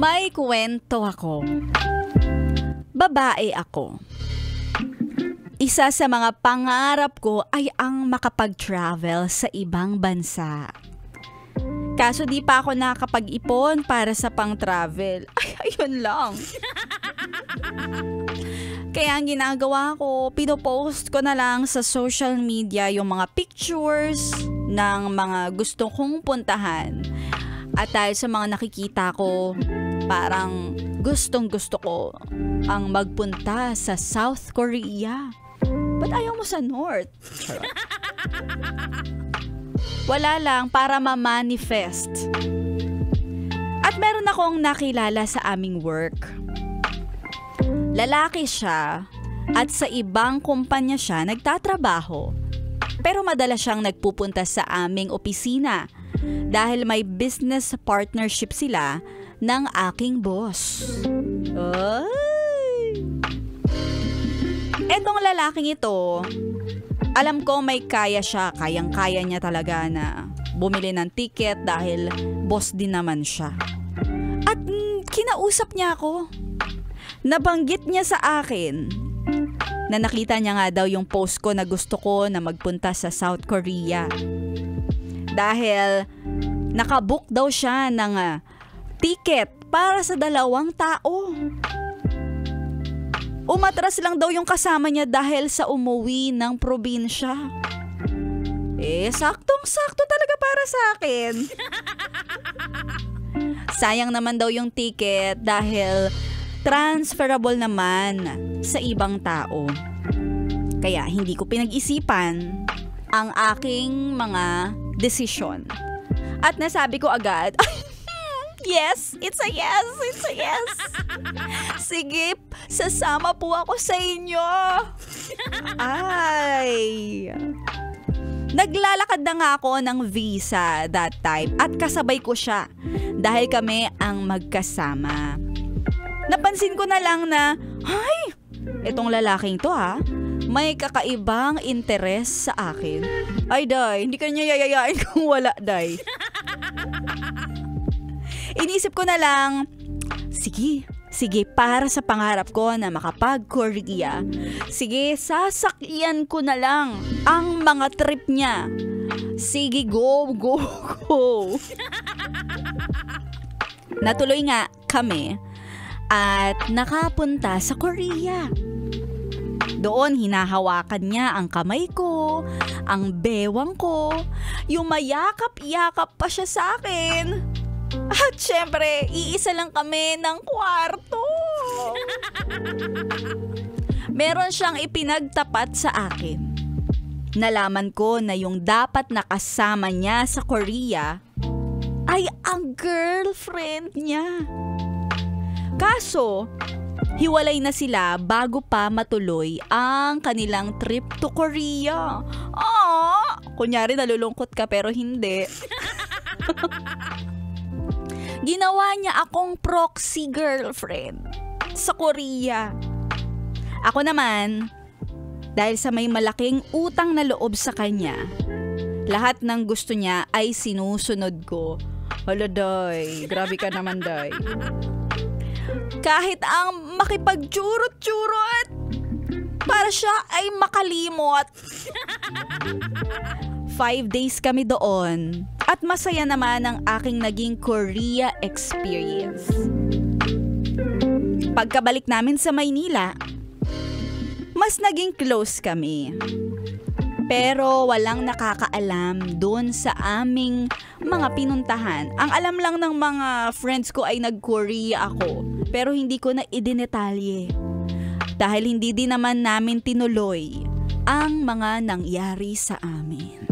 May kwento ako. Babae ako. Isa sa mga pangarap ko ay ang makapag-travel sa ibang bansa. Kaso di pa ako nakakapag-ipon para sa pang-travel. Ay, ayun lang. Kaya ang ginagawa ko, pinopost ko na lang sa social media yung mga pictures ng mga gusto kong puntahan. At dahil sa mga nakikita ko, parang gustong-gusto ko ang magpunta sa South Korea. Ba't ayaw mo sa North? Wala lang, para ma-manifest. At meron akong nakilala sa aming work. Lalaki siya at sa ibang kumpanya siya nagtatrabaho. Pero madalas siyang nagpupunta sa aming opisina dahil may business partnership sila ng aking boss. Ay! Etong lalaking ito, alam ko may kaya siya, kayang-kaya niya talaga na bumili ng ticket dahil boss din naman siya. At kinausap niya ako. Nabanggit niya sa akin na nakita niya nga daw yung post ko na gusto ko na magpunta sa South Korea. Dahil nakabook daw siya ng ticket para sa 2 tao. Umatras lang daw yung kasama niya dahil sa umuwi ng probinsya. Saktong-sakto talaga para sa akin. Sayang naman daw yung ticket dahil transferable naman sa ibang tao. Kaya hindi ko pinag-isipan ang aking mga desisyon. At nasabi ko agad, yes, it's a yes, it's a yes. Sige, sasama po ako sa inyo. Ay. Naglalakad na nga ako ng visa that time at kasabay ko siya dahil kami ang magkasama. Napansin ko na lang na, ay, itong lalaking to may kakaibang interes sa akin. Ay, Day, hindi ka niya yayayain kung wala, Day. Inisip ko na lang, sige, para sa pangarap ko na makapag-Korea, sige, sasakyan ko na lang ang mga trip niya. Sige, go. Natuloy nga kami at nakapunta sa Korea. Doon hinahawakan niya ang kamay ko, ang bewang ko, yung mayakap-yakap pa siya sa akin. At syempre, iisa lang kami ng kwarto. Meron siyang ipinagtapat sa akin. Nalaman ko na yung dapat nakasama niya sa Korea ay ang girlfriend niya. Kaso, hiwalay na sila bago pa matuloy ang kanilang trip to Korea. Kunyari nalulungkot ka pero hindi. Ginawa niya akong proxy girlfriend sa Korea. Ako naman, dahil sa may malaking utang na loob sa kanya, lahat ng gusto niya ay sinusunod ko. Hala, Day, grabe ka naman, Day. Kahit ang makipagchurot-churot para siya ay makalimot. 5 days kami doon at masaya naman ang aking naging Korea experience. Pagkabalik namin sa Maynila, mas naging close kami. Pero walang nakakaalam doon sa aming mga pinuntahan. Ang alam lang ng mga friends ko ay nag-Korea ako. Pero hindi ko na idinetalye. Dahil hindi din naman namin tinuloy ang mga nangyari sa amin.